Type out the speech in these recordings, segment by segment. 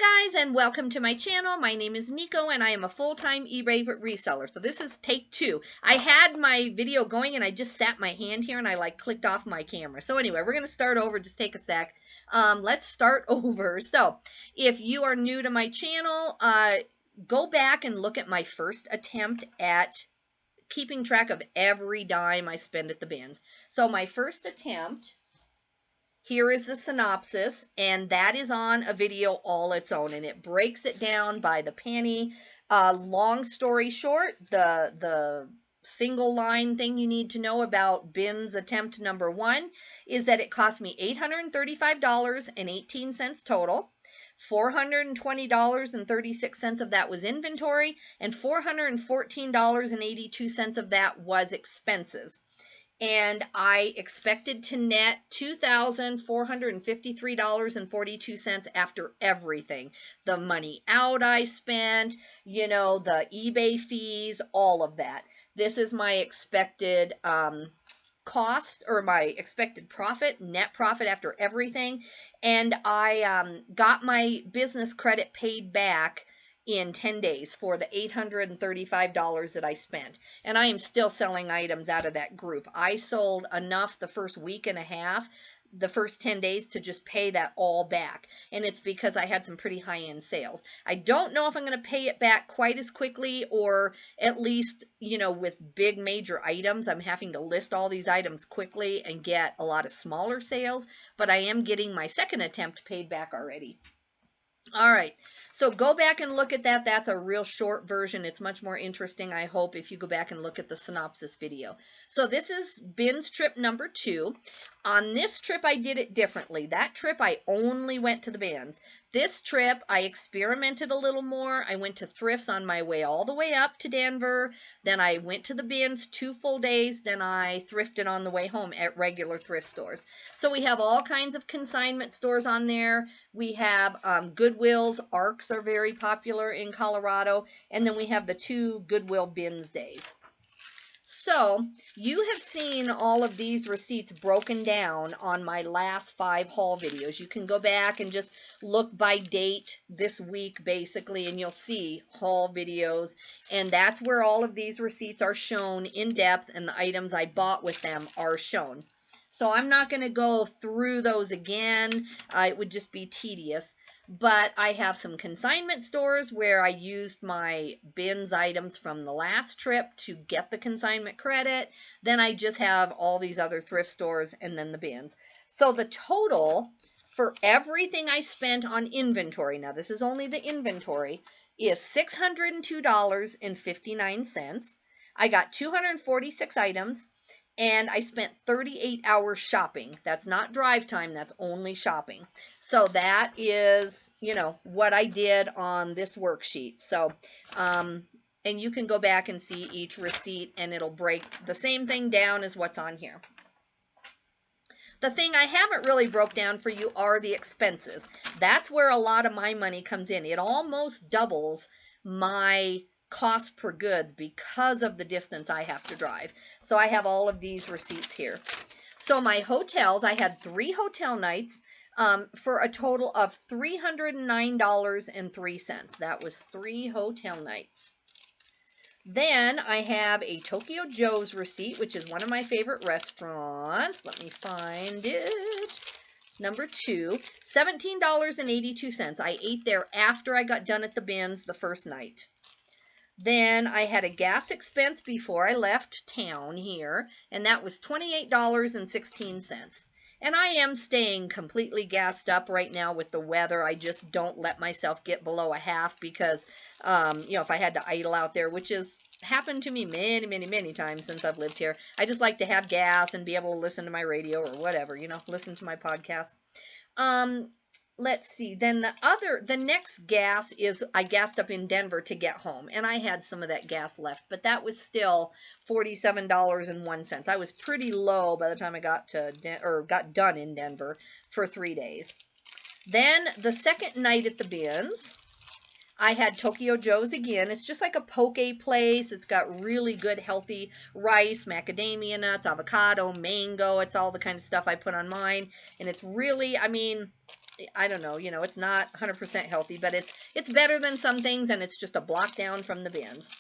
Hi guys, and welcome to my channel. My name is Nico and I am a full-time eBay reseller. So this is take 2. I had my video going and I just sat my hand here and I clicked off my camera. So anyway, we're going to start over. Just take a sec. Let's start over. So if you are new to my channel, go back and look at my first attempt at keeping track of every dime I spend at the bins. So my first attempt, here is the synopsis, and that is on a video all its own, and it breaks it down by the penny. Long story short, the single line thing you need to know about bins attempt number 1 is that it cost me $835.18 total. $420.36 of that was inventory, and $414.82 of that was expenses. And I expected to net $2,453.42 after everything. The money out I spent, you know, the eBay fees, all of that. This is my expected cost, or my expected profit, net profit after everything. And I got my business credit paid back in 10 days for the $835 that I spent. And I am still selling items out of that group. I sold enough the first week and a half, the first 10 days, to just pay that all back. And it's because I had some pretty high-end sales. I don't know if I'm going to pay it back quite as quickly, or at least, you know, with big major items, I'm having to list all these items quickly and get a lot of smaller sales. But I am getting my second attempt paid back already. All right, so go back and look at that. That's a real short version. It's much more interesting, I hope, if you go back and look at the synopsis video. So this is bins trip number 2. On this trip, I did it differently. That trip, I only went to the bins. This trip, I experimented a little more. I went to thrifts on my way all the way up to Denver. Then I went to the bins 2 full days. Then I thrifted on the way home at regular thrift stores. So we have all kinds of consignment stores on there. We have Goodwill's. Arcs are very popular in Colorado. And then we have the 2 Goodwill Bins days. So you have seen all of these receipts broken down on my last 5 haul videos. You can go back and just look by date this week, basically, and you'll see haul videos. And that's where all of these receipts are shown in depth, and the items I bought with them are shown. So I'm not going to go through those again. It would just be tedious. But I have some consignment stores where I used my bins items from the last trip to get the consignment credit. Then I just have all these other thrift stores and then the bins. So the total for everything I spent on inventory, now this is only the inventory, is $602.59. I got 246 items. And I spent 38 hours shopping. That's not drive time, that's only shopping. So that is, you know, what I did on this worksheet. So, and you can go back and see each receipt and it'll break the same thing down as what's on here. The thing I haven't really broke down for you are the expenses. That's where a lot of my money comes in. It almost doubles my cost per goods because of the distance I have to drive. So I have all of these receipts here. So my hotels, I had 3 hotel nights for a total of $309.03. That was 3 hotel nights. Then I have a Tokyo Joe's receipt, which is one of my favorite restaurants. Let me find it. Number 2, $17.82. I ate there after I got done at the bins the first night. Then I had a gas expense before I left town here, and that was $28.16. And I am staying completely gassed up right now with the weather. I just don't let myself get below a half because, you know, if I had to idle out there, which has happened to me many, many, many times since I've lived here, I just like to have gas and be able to listen to my radio or whatever, you know, listen to my podcast. Let's see, then the next gas is I gassed up in Denver to get home, and I had some of that gas left, but that was still $47.01. I was pretty low by the time I got to got done in Denver for 3 days. Then the second night at the bins, I had Tokyo Joe's again. It's just like a poke place. It's got really good healthy rice, macadamia nuts, avocado, mango. It's all the kind of stuff I put on mine, and it's really, I mean, I don't know, it's not 100% healthy, but it's better than some things, and it's just a block down from the bins.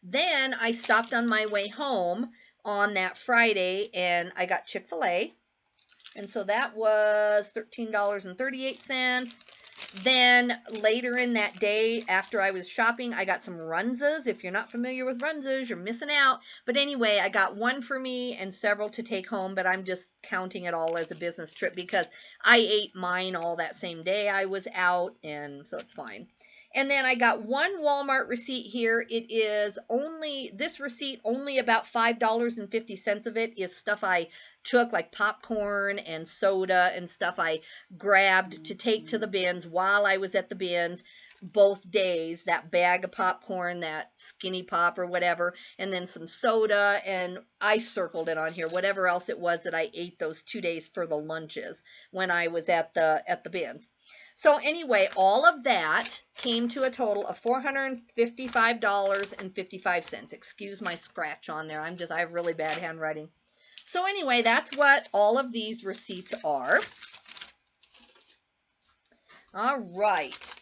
Then I stopped on my way home on that Friday, and I got Chick-fil-A. And so that was $13.38. Then later in that day, after I was shopping, I got some Runzas. If you're not familiar with Runzas, you're missing out. But anyway, I got one for me and several to take home, but I'm just counting it all as a business trip because I ate mine all that same day I was out, and so it's fine. And then I got one Walmart receipt here. It is only, this receipt, only about $5.50 of it is stuff I took, like popcorn and soda and stuff I grabbed to take to the bins while I was at the bins both days. That bag of popcorn, that skinny pop or whatever, and then some soda, and I circled it on here, whatever else it was that I ate those 2 days for the lunches when I was at the bins. So anyway, all of that came to a total of $455.55. Excuse my scratch on there. I have really bad handwriting. So anyway, that's what all of these receipts are. All right.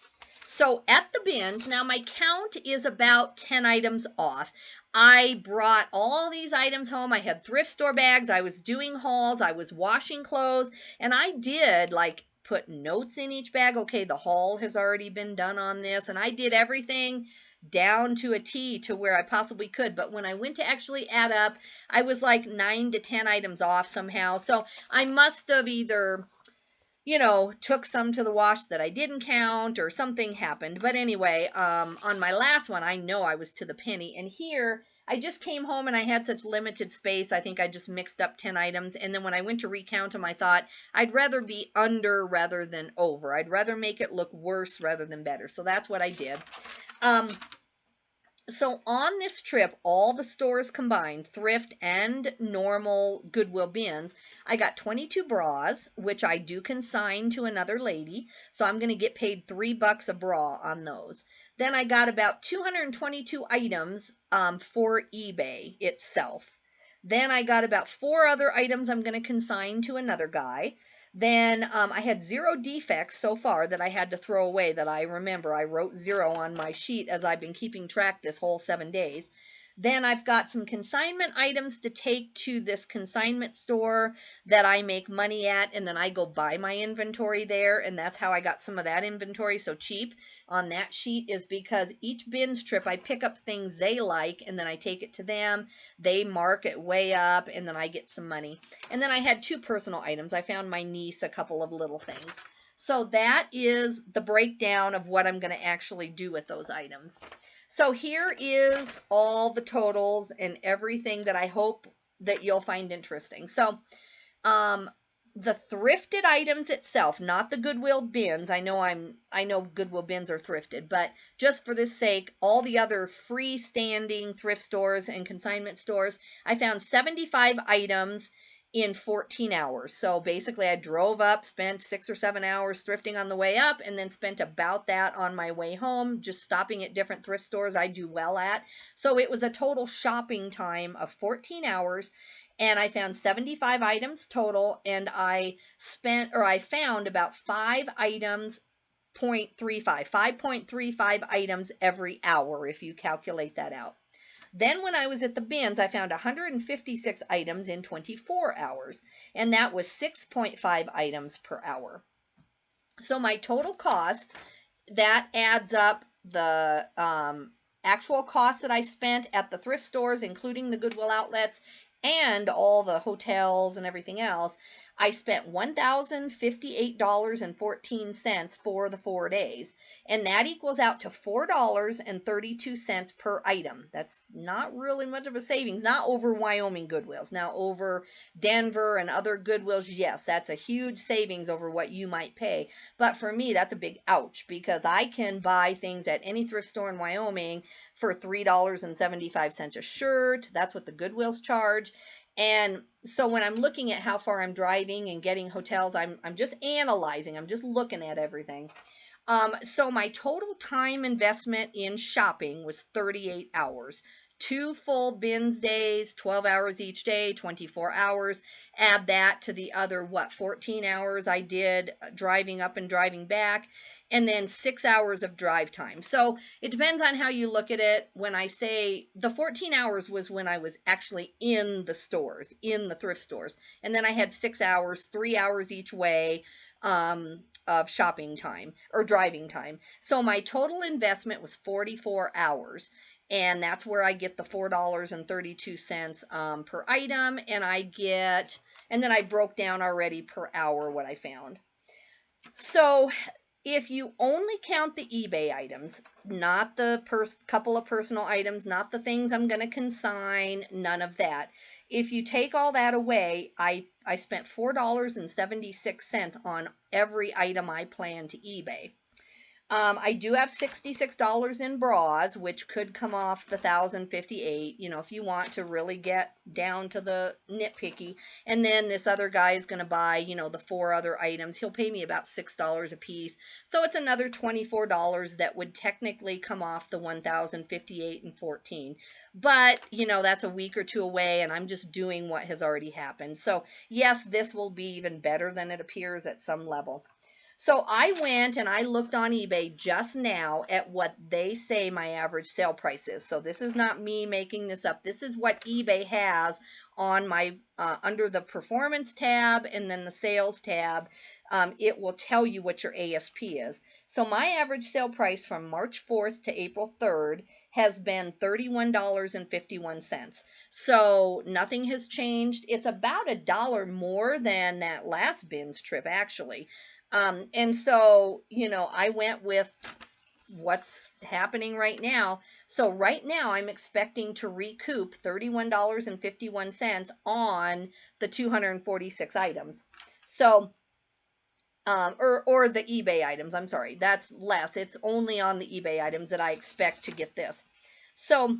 So at the bins, now my count is about 10 items off. I brought all these items home. I had thrift store bags. I was doing hauls. I was washing clothes. And I did like put notes in each bag. Okay, the haul has already been done on this. And I did everything down to a T to where I possibly could. But when I went to actually add up, I was like 9 to 10 items off somehow. So I must have either, took some to the wash that I didn't count or something happened. But anyway, on my last one, I know I was to the penny. And here, I just came home and I had such limited space. I think I just mixed up 10 items. And then when I went to recount them, I thought I'd rather be under rather than over. I'd rather make it look worse rather than better. So that's what I did. So on this trip, all the stores combined, thrift and normal Goodwill bins, I got 22 bras, which I do consign to another lady. So I'm going to get paid $3 a bra on those. Then I got about 222 items for eBay itself. Then I got about 4 other items I'm going to consign to another guy. Then I had 0 defects so far that I had to throw away that I remember. I wrote 0 on my sheet as I've been keeping track this whole 7 days. Then I've got some consignment items to take to this consignment store that I make money at, and then I go buy my inventory there, and that's how I got some of that inventory so cheap on that sheet, is because each bins trip I pick up things they like, and then I take it to them. They mark it way up, and then I get some money. And then I had 2 personal items. I found my niece a couple of little things. So that is the breakdown of what I'm going to actually do with those items. So here is all the totals and everything that I hope that you'll find interesting. So the thrifted items itself, not the Goodwill bins. I know Goodwill bins are thrifted, but just for this sake, all the other freestanding thrift stores and consignment stores, I found 75 items in 14 hours. So basically I drove up, spent 6 or 7 hours thrifting on the way up, and then spent about that on my way home, just stopping at different thrift stores I do well at. So it was a total shopping time of 14 hours, and I found 75 items total, and I found about 5 items, 5.35 items every hour if you calculate that out. Then when I was at the bins, I found 156 items in 24 hours, and that was 6.5 items per hour. So my total cost, that adds up the actual cost that I spent at the thrift stores, including the Goodwill outlets and all the hotels and everything else. I spent $1,058.14 for the 4 days, and that equals out to $4.32 per item. That's not really much of a savings, not over Wyoming Goodwills. Now over Denver and other Goodwills, yes, that's a huge savings over what you might pay. But for me, that's a big ouch, because I can buy things at any thrift store in Wyoming for $3.75 a shirt. That's what the Goodwills charge. And so when I'm looking at how far I'm driving and getting hotels, I'm just analyzing. I'm just looking at everything. So my total time investment in shopping was 38 hours. 2 full bins days, 12 hours each day, 24 hours. Add that to the other, 14 hours I did driving up and driving back, and then 6 hours of drive time. So it depends on how you look at it. When I say the 14 hours was when I was actually in the stores, in the thrift stores. And then I had 6 hours, 3 hours each way, of shopping time or driving time. So my total investment was 44 hours. And that's where I get the $4.32 per item. And then I broke down already per hour what I found. So if you only count the eBay items, not the couple of personal items, not the things I'm going to consign, none of that. If you take all that away, I spent $4.76 on every item I plan to eBay. I do have $66 in bras, which could come off the $1,058, if you want to really get down to the nitpicky. And then this other guy is going to buy, the 4 other items. He'll pay me about $6 a piece. So it's another $24 that would technically come off the $1,058 and 14. But, that's a week or two away, and I'm just doing what has already happened. So yes, this will be even better than it appears at some level. So I went and I looked on eBay just now at what they say my average sale price is. So this is not me making this up. This is what eBay has on my, under the performance tab and then the sales tab. It will tell you what your ASP is. So my average sale price from March 4th to April 3rd has been $31.51. So nothing has changed. It's about $1 more than that last bins trip, actually. And so, I went with what's happening right now. So right now I'm expecting to recoup $31.51 on the 246 items. So, or the eBay items, I'm sorry, that's less. It's only on the eBay items that I expect to get this. So,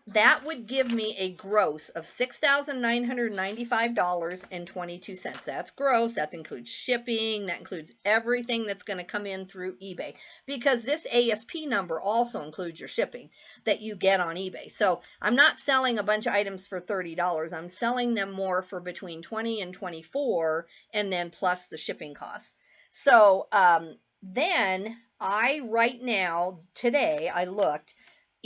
that would give me a gross of $6,995.22. That's gross. That includes shipping. That includes everything that's going to come in through eBay. Because this ASP number also includes your shipping that you get on eBay. So I'm not selling a bunch of items for $30. I'm selling them more for between $20 and $24, and then plus the shipping costs. So then right now, today, I looked,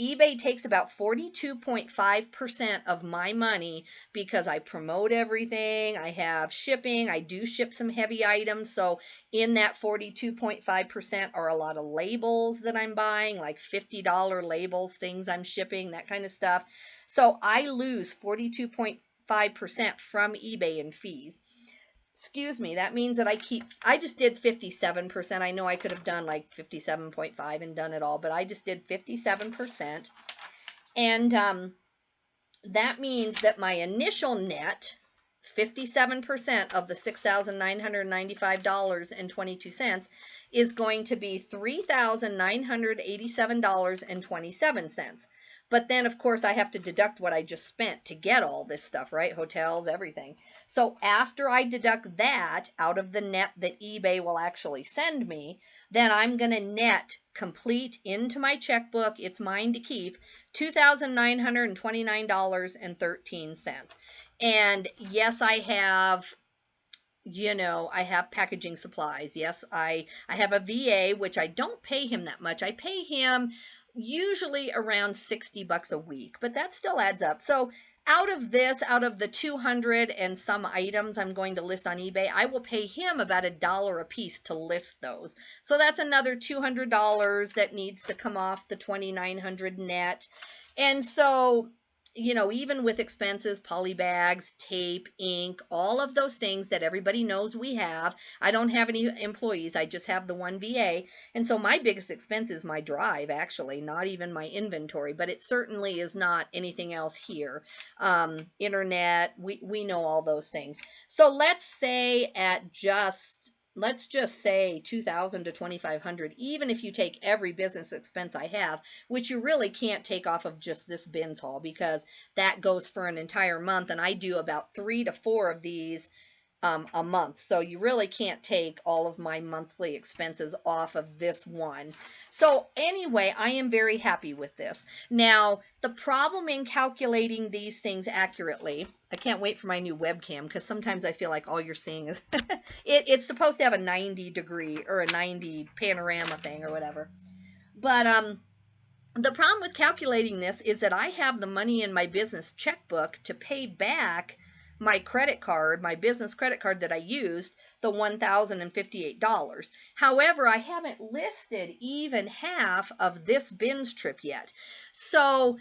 eBay takes about 42.5% of my money because I promote everything. I have shipping. I do ship some heavy items. So in that 42.5% are a lot of labels that I'm buying, like $50 labels, things I'm shipping, that kind of stuff. So I lose 42.5% from eBay in fees. Excuse me, that means that I just did 57%. I know I could have done like 57.5 and done it all, but I just did 57%. And that means that my initial net, 57% of the $6,995.22, is going to be $3,987.27. But then, of course, I have to deduct what I just spent to get all this stuff, right? Hotels, everything. So after I deduct that out of the net that eBay will actually send me, then I'm going to net complete into my checkbook. It's mine to keep, $2,929.13. And yes, I have, I have packaging supplies. Yes, I have a VA, which I don't pay him that much. I pay him usually around $60 a week, but that still adds up. So out of the 200 and some items I'm going to list on eBay, I will pay him about $1 a piece to list those. So that's another $200 that needs to come off the $2,900 net. And so, even with expenses, poly bags, tape, ink, all of those things that everybody knows we have. I don't have any employees. I just have the one VA. And so my biggest expense is my drive, actually, not even my inventory, but it certainly is not anything else here. Internet, we know all those things. So let's just say 2,000 to 2,500, even if you take every business expense I have, which you really can't take off of just this bins haul because that goes for an entire month, and I do about 3 to 4 of these a month. So you really can't take all of my monthly expenses off of this one. So anyway, I am very happy with this. Now, the problem in calculating these things accurately, I can't wait for my new webcam because sometimes I feel like all you're seeing is, it's supposed to have a 90-degree or a 90 panorama thing or whatever. But the problem with calculating this is that I have the money in my business checkbook to pay back my credit card, my business credit card that I used, the $1,058. However, I haven't listed even half of this bins trip yet. So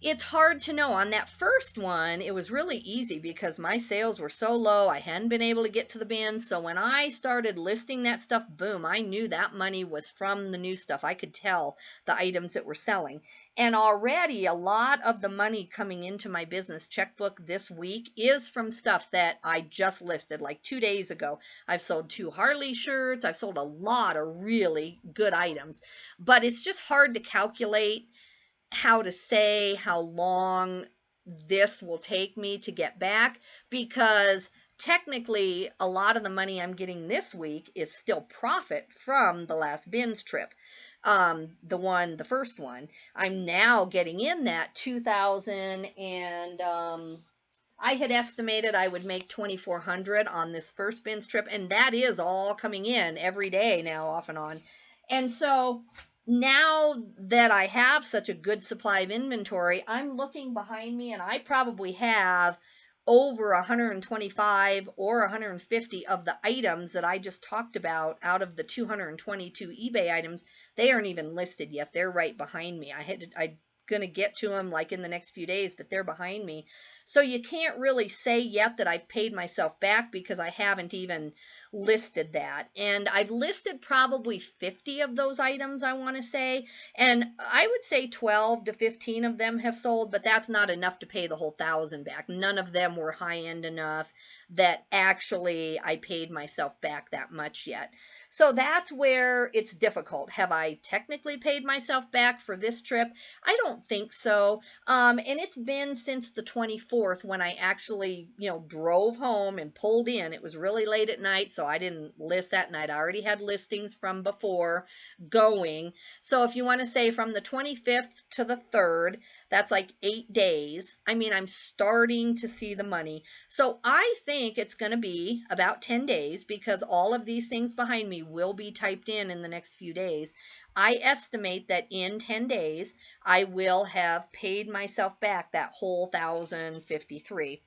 it's hard to know. On that first one, it was really easy because my sales were so low. I hadn't been able to get to the bins. So when I started listing that stuff, boom, I knew that money was from the new stuff. I could tell the items that were selling. And already a lot of the money coming into my business checkbook this week is from stuff that I just listed. Like 2 days ago, I've sold 2 Harley shirts. I've sold a lot of really good items. But it's just hard to calculate how to say how long this will take me to get back, because technically a lot of the money I'm getting this week is still profit from the last bins trip. The first one, I'm now getting in that 2000, and I had estimated I would make 2,400 on this first bins trip, and that is all coming in every day now, off and on. And so now that I have such a good supply of inventory, I'm looking behind me and I probably have over 125 or 150 of the items that I just talked about out of the 222 eBay items. They aren't even listed yet. They're right behind me. I'm gonna get to them like in the next few days, but they're behind me. So you can't really say yet that I've paid myself back because I haven't even listed that. And I've listed probably 50 of those items, I want to say. And I would say 12 to 15 of them have sold, but that's not enough to pay the whole 1,000 back. None of them were high end enough that actually I paid myself back that much yet. So that's where it's difficult. Have I technically paid myself back for this trip? I don't think so. And it's been since the 24th when I actually, drove home and pulled in. It was really late at night, so I didn't list that night. I already had listings from before going. So if you want to say from the 25th to the 3rd, that's like 8 days. I mean, I'm starting to see the money. So I think it's going to be about 10 days because all of these things behind me will be typed in the next few days. I estimate that in 10 days, I will have paid myself back that whole 1,053.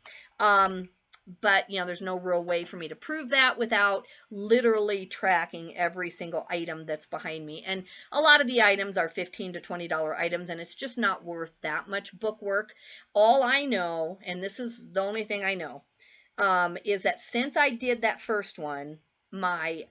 But there's no real way for me to prove that without literally tracking every single item that's behind me. And a lot of the items are $15 to $20 items, and it's just not worth that much book work. All I know, and this is the only thing I know, is that since I did that first one, my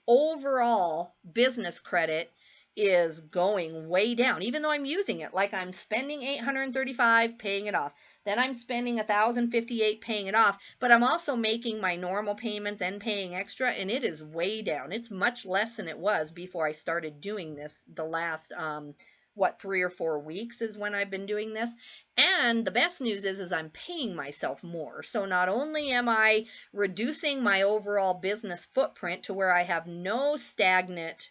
overall business credit is going way down, even though I'm using it. Like I'm spending $835 paying it off. Then I'm spending $1,058 paying it off, but I'm also making my normal payments and paying extra, and it is way down. It's much less than it was before I started doing this. The last 3 or 4 weeks is when I've been doing this. And the best news is I'm paying myself more. So not only am I reducing my overall business footprint to where I have no stagnant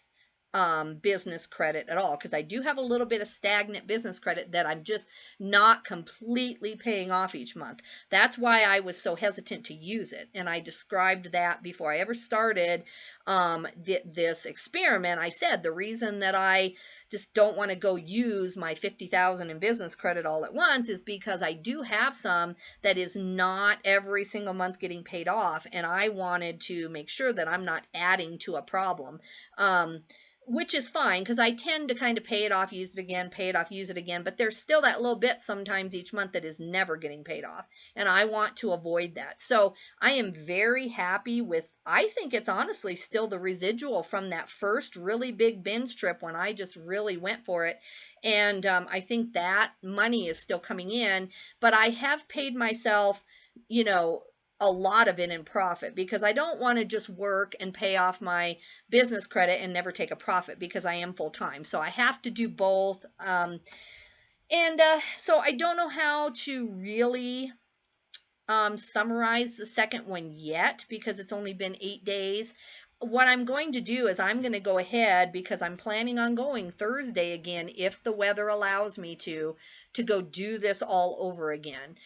business credit at all, because I do have a little bit of stagnant business credit that I'm just not completely paying off each month. That's why I was so hesitant to use it, and I described that before I ever started this experiment. I said the reason that I just don't want to go use my 50,000 in business credit all at once is because I do have some that is not every single month getting paid off, and I wanted to make sure that I'm not adding to a problem. Which is fine because I tend to kind of pay it off, use it again, pay it off, use it again, but there's still that little bit sometimes each month that is never getting paid off, and I want to avoid that. So I am very happy with, I think it's honestly still the residual from that first really big bins trip when I just really went for it, and I think that money is still coming in, but I have paid myself, a lot of it in profit, because I don't want to just work and pay off my business credit and never take a profit, because I am full time. So I have to do both. So I don't know how to really summarize the second one yet because it's only been 8 days. What I'm going to do is I'm going to go ahead, because I'm planning on going Thursday again if the weather allows me to go do this all over again.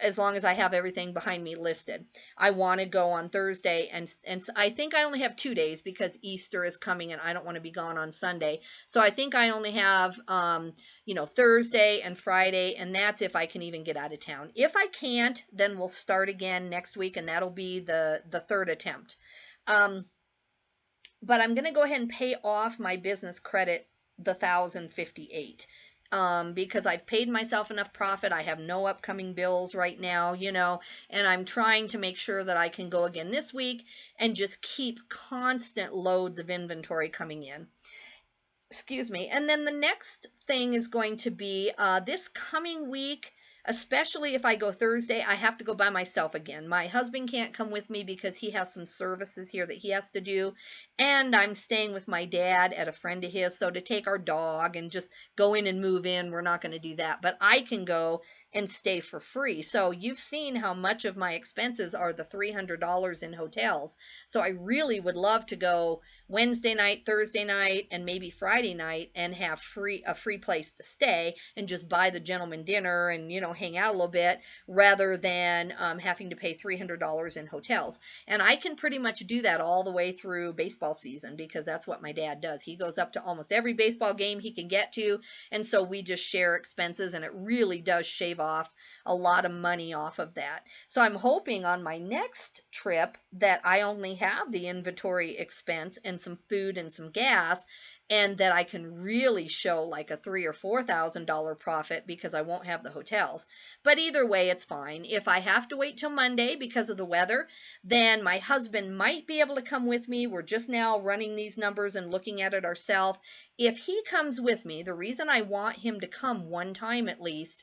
As long as I have everything behind me listed. I want to go on Thursday, and I think I only have 2 days because Easter is coming and I don't want to be gone on Sunday. So I think I only have Thursday and Friday, and that's if I can even get out of town. If I can't, then we'll start again next week, and that'll be the third attempt. But I'm going to go ahead and pay off my business credit, the 1,058. Because I've paid myself enough profit. I have no upcoming bills right now, and I'm trying to make sure that I can go again this week and just keep constant loads of inventory coming in. Excuse me. And then the next thing is going to be this coming week. Especially if I go Thursday, I have to go by myself again. My husband can't come with me because he has some services here that he has to do. And I'm staying with my dad at a friend of his. So to take our dog and just go in and move in, we're not going to do that. But I can go and stay for free. So you've seen how much of my expenses are the $300 in hotels. So I really would love to go Wednesday night, Thursday night, and maybe Friday night and have a free place to stay and just buy the gentleman dinner and, hang out a little bit rather than having to pay $300 in hotels. And I can pretty much do that all the way through baseball season because that's what my dad does. He goes up to almost every baseball game he can get to. And so we just share expenses, and it really does shave off a lot of money off of that. So I'm hoping on my next trip that I only have the inventory expense and some food and some gas, and that I can really show like a $3,000 or $4,000 profit because I won't have the hotels. But either way, it's fine. If I have to wait till Monday because of the weather, then my husband might be able to come with me. We're just now running these numbers and looking at it ourselves. If he comes with me, the reason I want him to come one time at least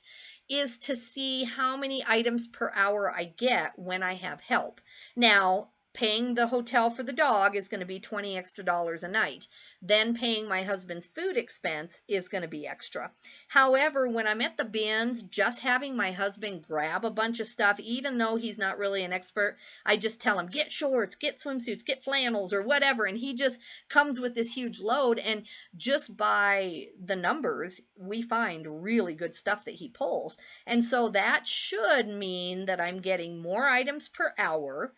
is to see how many items per hour I get when I have help. Now, paying the hotel for the dog is going to be $20 extra a night. Then paying my husband's food expense is going to be extra. However, when I'm at the bins, just having my husband grab a bunch of stuff, even though he's not really an expert, I just tell him, get shorts, get swimsuits, get flannels or whatever. And he just comes with this huge load. And just by the numbers, we find really good stuff that he pulls. And so that should mean that I'm getting more items per hour.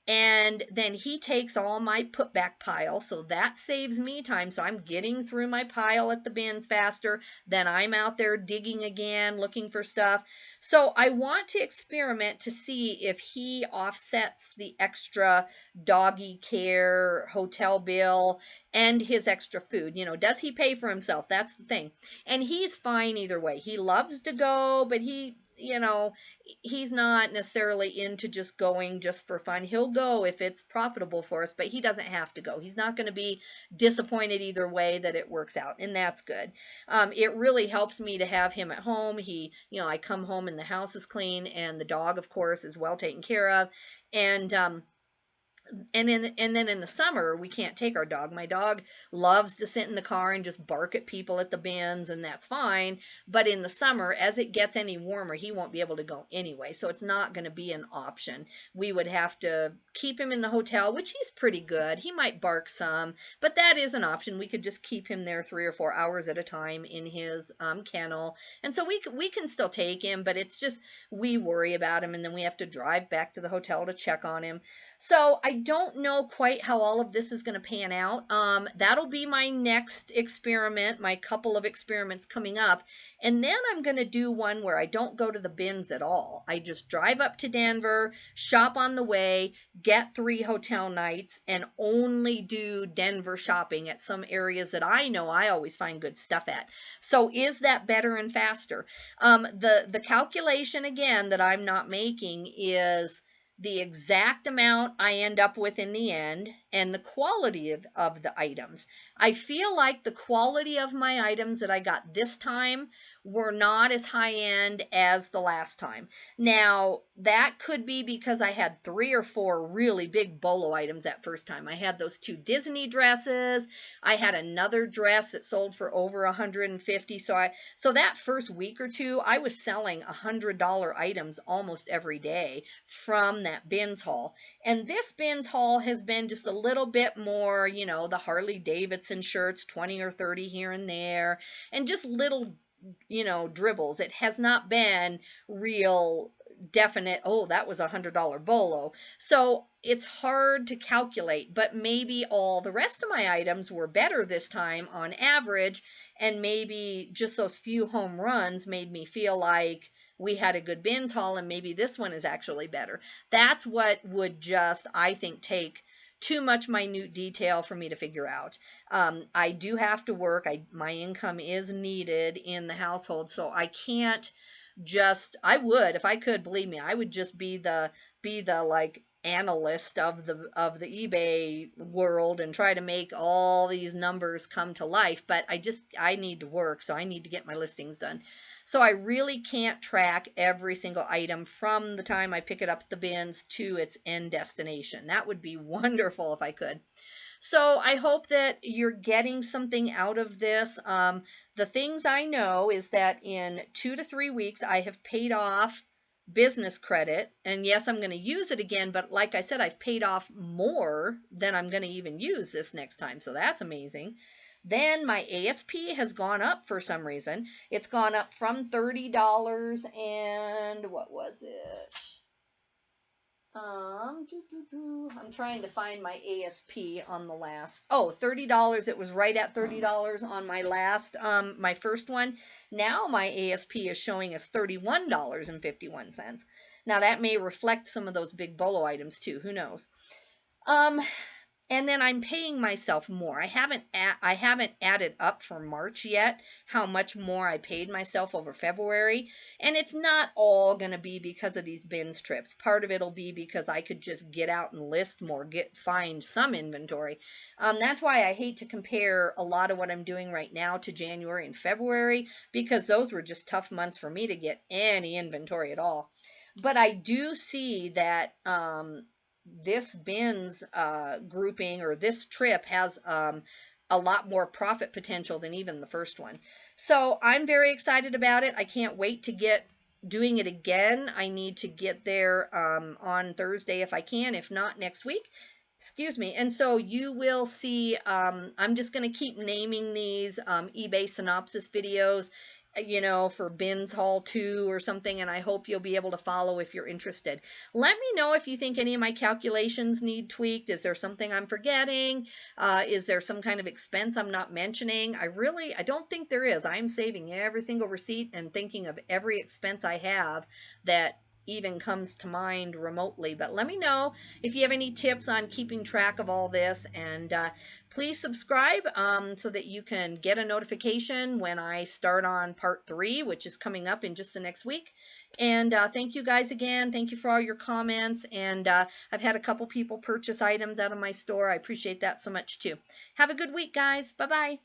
And then he takes all my put back pile, so that saves me time. So I'm getting through my pile at the bins faster. Then I'm out there digging again, looking for stuff. So I want to experiment to see if he offsets the extra doggy care, hotel bill, and his extra food. Does he pay for himself? That's the thing. And he's fine either way. He loves to go, but he's not necessarily into just going just for fun. He'll go if it's profitable for us, but he doesn't have to go. He's not going to be disappointed either way that it works out, and that's good. It really helps me to have him at home. I come home and the house is clean, and the dog, of course, is well taken care of, and then in the summer, we can't take our dog. My dog loves to sit in the car and just bark at people at the bins, and that's fine. But in the summer, as it gets any warmer, he won't be able to go anyway. So it's not going to be an option. We would have to keep him in the hotel, which he's pretty good. He might bark some, but that is an option. We could just keep him there 3 or 4 hours at a time in his kennel. And so we can still take him, but it's just we worry about him, and then we have to drive back to the hotel to check on him. So I don't know quite how all of this is going to pan out. That'll be my next experiment, my couple of experiments coming up. And then I'm going to do one where I don't go to the bins at all. I just drive up to Denver, shop on the way, get 3 hotel nights, and only do Denver shopping at some areas that I know I always find good stuff at. So is that better and faster? The calculation, again, that I'm not making is the exact amount I end up with in the end, and the quality of the items. I feel like the quality of my items that I got this time were not as high end as the last time. Now, that could be because I had 3 or 4 really big bolo items that first time. I had those 2 Disney dresses. I had another dress that sold for over 150. So that first week or two, I was selling $100 items almost every day from that bins haul. And this bins haul has been just a little bit more, you know, the Harley Davidson shirts, 20 or 30 here and there, and just little, you know, dribbles. It has not been real definite, oh, that was $100 bolo. So it's hard to calculate, but maybe all the rest of my items were better this time on average, and maybe just those few home runs made me feel like we had a good bins haul, and maybe this one is actually better. That's what would just, I think, take too much minute detail for me to figure out. I do have to work. My income is needed in the household, so I can't just, I would, if I could, believe me, I would just be the like analyst of the eBay world and try to make all these numbers come to life, but I need to work, so I need to get my listings done. So I really can't track every single item from the time I pick it up at the bins to its end destination. That would be wonderful if I could. So I hope that you're getting something out of this. The things I know is that in 2 to 3 weeks, I have paid off business credit. And yes, I'm going to use it again, but like I said, I've paid off more than I'm going to even use this next time. So that's amazing. Then my ASP has gone up for some reason. It's gone up from $30 and what was it? I'm trying to find my ASP on the last. Oh, $30. It was right at $30 on my last, my first one. Now my ASP is showing as $31.51. Now that may reflect some of those big bolo items too. Who knows? And then I'm paying myself more. I haven't added up for March yet how much more I paid myself over February, and it's not all going to be because of these bins trips. Part of it'll be because I could just get out and list more, find some inventory. That's why I hate to compare a lot of what I'm doing right now to January and February, because those were just tough months for me to get any inventory at all. But I do see that this bins grouping or this trip has a lot more profit potential than even the first one. So I'm very excited about it. I can't wait to get doing it again. I need to get there on Thursday if I can, if not next week. Excuse me. And so you will see, I'm just going to keep naming these eBay synopsis videos, you know, for Bins Haul 2 or something, and I hope you'll be able to follow if you're interested. Let me know if you think any of my calculations need tweaked. Is there something I'm forgetting? Is there some kind of expense I'm not mentioning? I don't think there is. I'm saving every single receipt and thinking of every expense I have that even comes to mind remotely. But let me know if you have any tips on keeping track of all this, and please subscribe so that you can get a notification when I start on part 3, which is coming up in just the next week. And thank you guys again. Thank you for all your comments. And I've had a couple people purchase items out of my store. I appreciate that so much too. Have a good week, guys. Bye-bye.